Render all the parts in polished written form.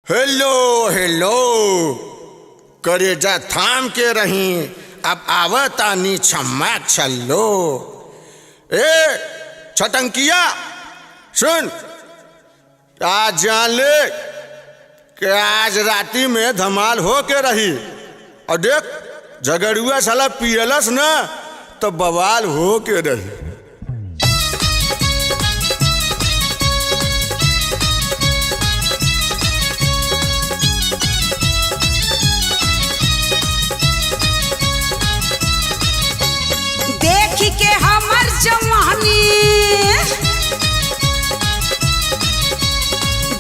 Hello hello करेजा थाम के रही अब आवतानी क्षमा छल्लो। ए छटंकिया सुन, आज जान ले कि आज राती में धमाल हो के रही। और देख झगड़ुआ साला पियलस न तो बवाल हो के रही। देख के हमर जवानी,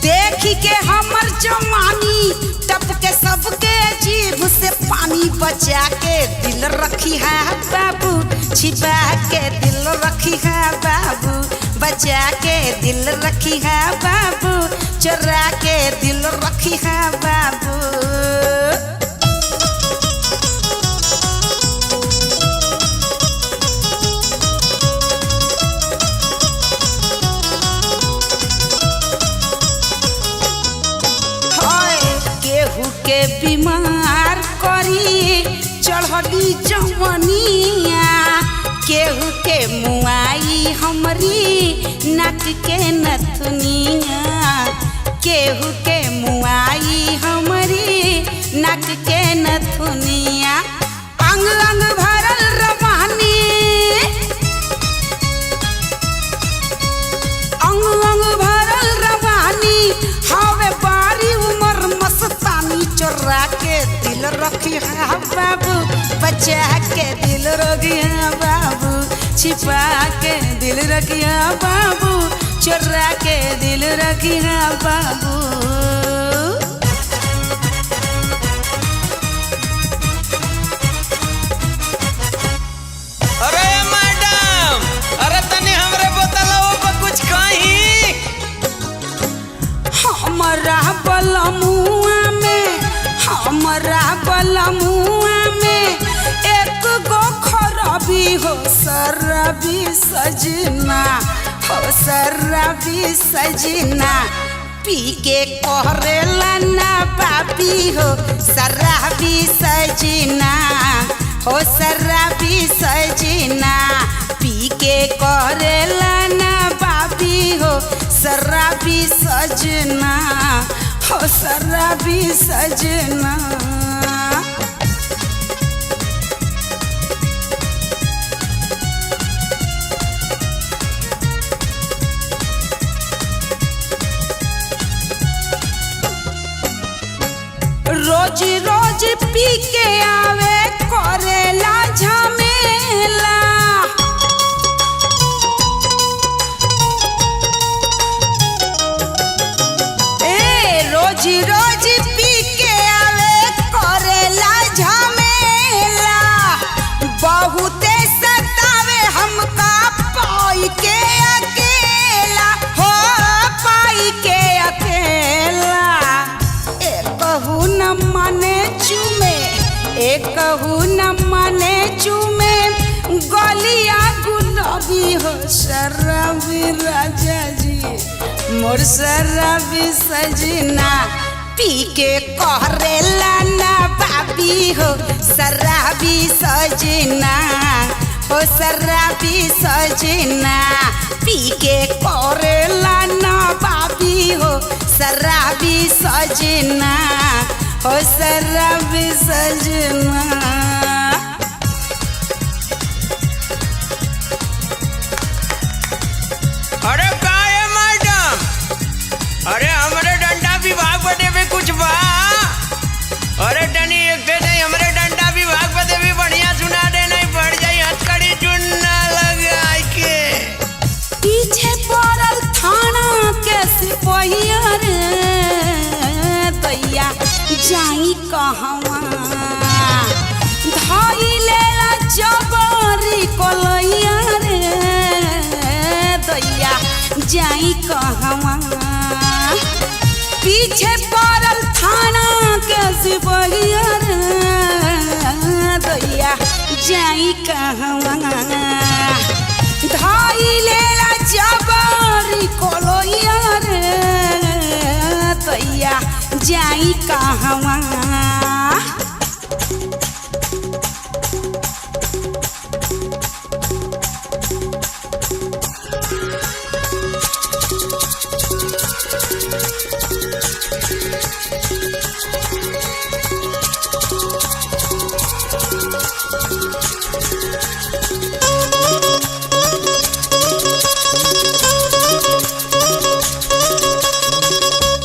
देख के हमर जवानी, टपके सबके जीभ से पानी। बचा के दिल रखी है बाबू, छिपा के दिल रखी है बाबू। बचा के दिल रखी है बाबू, चुरा के दिल रखी है बाबू। के बीमार करी चढ़ली जवनिया, केहू के मुआई हमरी नाक के नथुनिया। केहू के मुआई हमरी नाक के नथुनिया। अंग अंग भरल रवानी, अंग अंग भरल रवानी। हवे बारी उमर मस्तानी, चोरा के दिल रखी है बाबू। बचा के दिल रखी है बाबू, छिपा के दिल रखी है बाबू। चोरा के दिल रखी है बाबू। अरे मैडम, अरे तनी हमरे बोतलवा पर कुछ कही। हमरा बलमुआ में, हमरा बलमुआ में एक गो खराबी हो शराबी सजना, हो शराबी सजना। पी के कहरेला ना बाबी हो शराबी सजना, हो शराबी सजना। पी के कहरेला ना बाबी हो शराबी सजना, हो शराबी सजना। रोज रोज पी के आवे करेला झमेला। रोज रोज पी के आवे करेला झमेला। बहुते सतावे हमका पाई के अकेला, हो पाई के अकेला। एकहू न मने चूमे, एकहू न मने चूमे। गलिया गुलाबी हो शराबी राजा जी, मोर शराबी सजना। पी के कहरेला ना बाबी हो शराबी सजना, हो शराबी सजना। पी के कहरेला ना बाबी हो शराबी सजना, हो शराबी सजना। अरे का है मैडम, अरे हमरे डंडा विभाग बदे भी कुछ बा। अरे तनी एक दे नहीं, हमरे डंडा विभाग बदे भी बढ़िया सुना दे, नहीं पड़ जाई हथकड़ी चुनना लगा के। पीछे पड़ल थाना के सिपहिया रे दैया, जाई कहवा धाई लेला जबरी कोलैया रे दैया, जाई कहवा। पीछे पड़ल थाना के सिपहिया रे दैया, जाई कहवा। धाई लेला जबरी कोलैया रे दैया, जाई कहवा।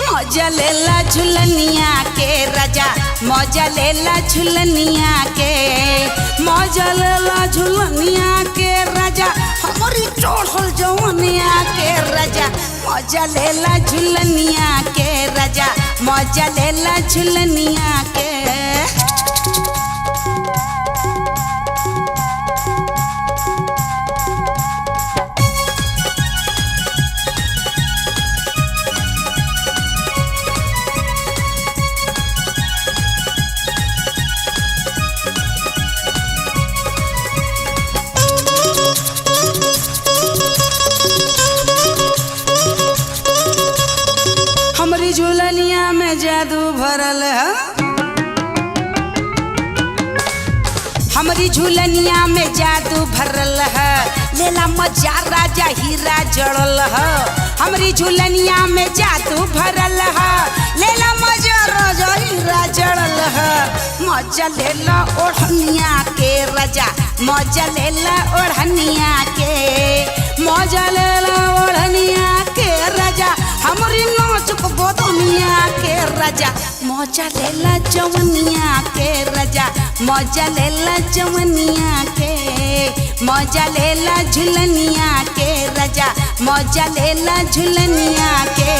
मौजा लेला झुलनिया के राजा, मौजा लेला झुलनिया के, मौजा लेला झुलनिया के राजा, हमारी चढ़ल जवनिया के राजा। मौजा लेला झुलनिया के राजा, मौजा लेला झुलनिया के। हमारी झुलनिया में जादू भरल है, हमारी झुलनिया में जादू भरल है, लेला मजा राजा हीरा जड़ल है। हमारी झुलनिया में जादू भरल है, लेला मजा राजा हीरा जड़ल है। मजा लेला ओढ़निया के राजा, मजा लेला ओढ़निया के, मजा लेला ओढ़निया के राजा, हमारी नाचुक बदनिया के राजा। मौजा लेला जवनिया के राजा, मौजा लेला जवनिया के, मौजा लेला झुलनिया के राजा, मौजा लेला झुलनिया के।